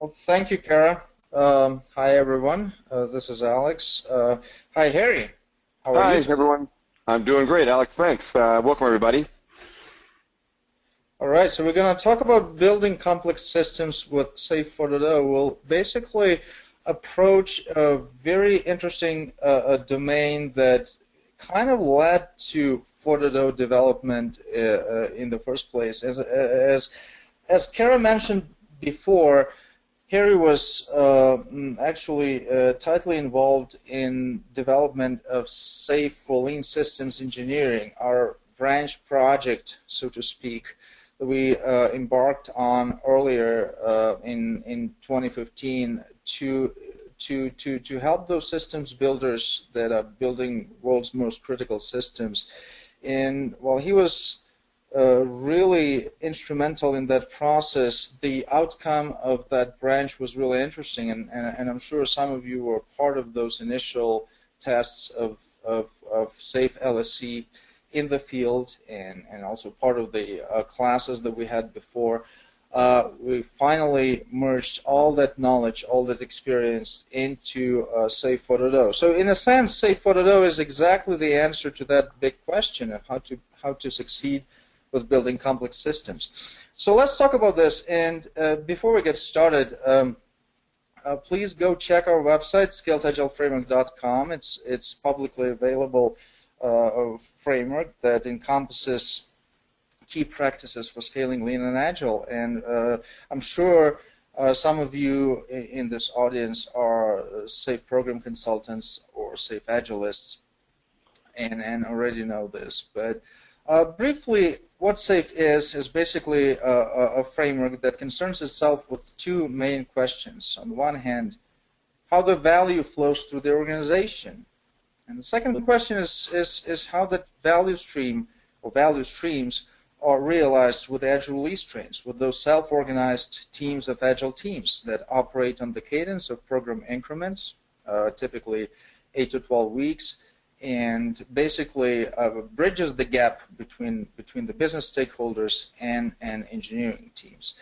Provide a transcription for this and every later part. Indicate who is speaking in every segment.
Speaker 1: Well, thank you, Kara. Hi, everyone. This is Alex. Hi, Harry. How are
Speaker 2: Hi,
Speaker 1: you today?
Speaker 2: everyone. I'm doing great, Alex. Thanks. Welcome, everybody.
Speaker 1: All right, so we're going to talk about building complex systems with Safe 4.0. We'll basically approach a very interesting domain that kind of led to 4.0 development in the first place. As Kara mentioned before, Harry was actually tightly involved in development of Safe for Lean Systems Engineering, our branch project, so to speak, that we embarked on earlier in 2015 to help those systems builders that are building world's most critical systems. And while he was really instrumental in that process, the outcome of that branch was really interesting, and I'm sure some of you were part of those initial tests of Safe LSC in the field, and also part of the classes that we had before. We finally merged all that knowledge, all that experience into Safe 4.0. So in a sense, Safe 4.0 is exactly the answer to that big question of how to succeed with building complex systems. So let's talk about this, and before we get started, please go check our website, scaledagileFramework.com. It's publicly available framework that encompasses key practices for scaling lean and agile, and I'm sure some of you in this audience are Safe program consultants or Safe agilists and already know this, but briefly, what Safe is basically a framework that concerns itself with two main questions. On the one hand, how the value flows through the organization, and the second question is how that value stream or value streams are realized with agile release trains, with those self-organized teams of agile teams that operate on the cadence of program increments, typically 8 to 12 weeks, and basically bridges the gap between the business stakeholders and engineering teams.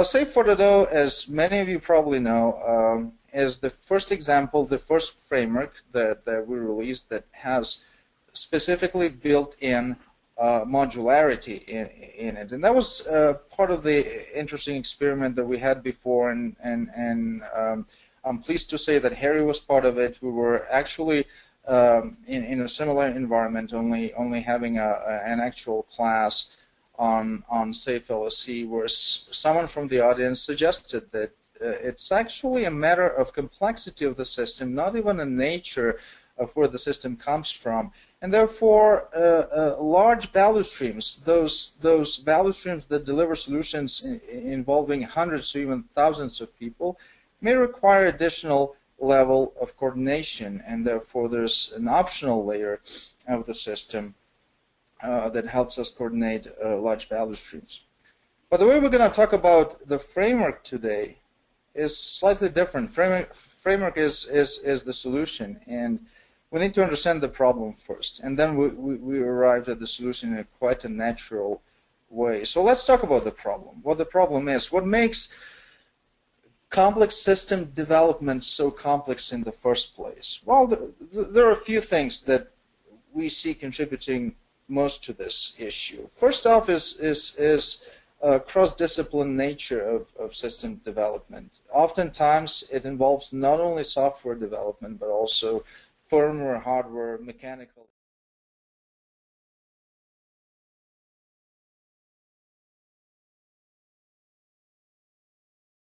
Speaker 1: Safe 4.0, as many of you probably know, is the first example, the first framework that we released that has specifically built-in modularity in it, and that was part of the interesting experiment that we had before, and I'm pleased to say that Harry was part of it. We were actually in a similar environment, only having an actual class on Safe LSC, where someone from the audience suggested that it's actually a matter of complexity of the system, not even a nature of where the system comes from, and therefore large value streams, those value streams that deliver solutions involving hundreds or even thousands of people, may require additional level of coordination, and therefore there's an optional layer of the system that helps us coordinate large value streams. But the way we're going to talk about the framework today is slightly different. Framework is the solution, and we need to understand the problem first, and then we arrive at the solution in quite a natural way. So let's talk about the problem. What the problem is. What makes complex system development so complex in the first place? Well, there are a few things that we see contributing most to this issue. First off is cross-discipline nature of system development. Oftentimes it involves not only software development but also firmware, hardware, mechanical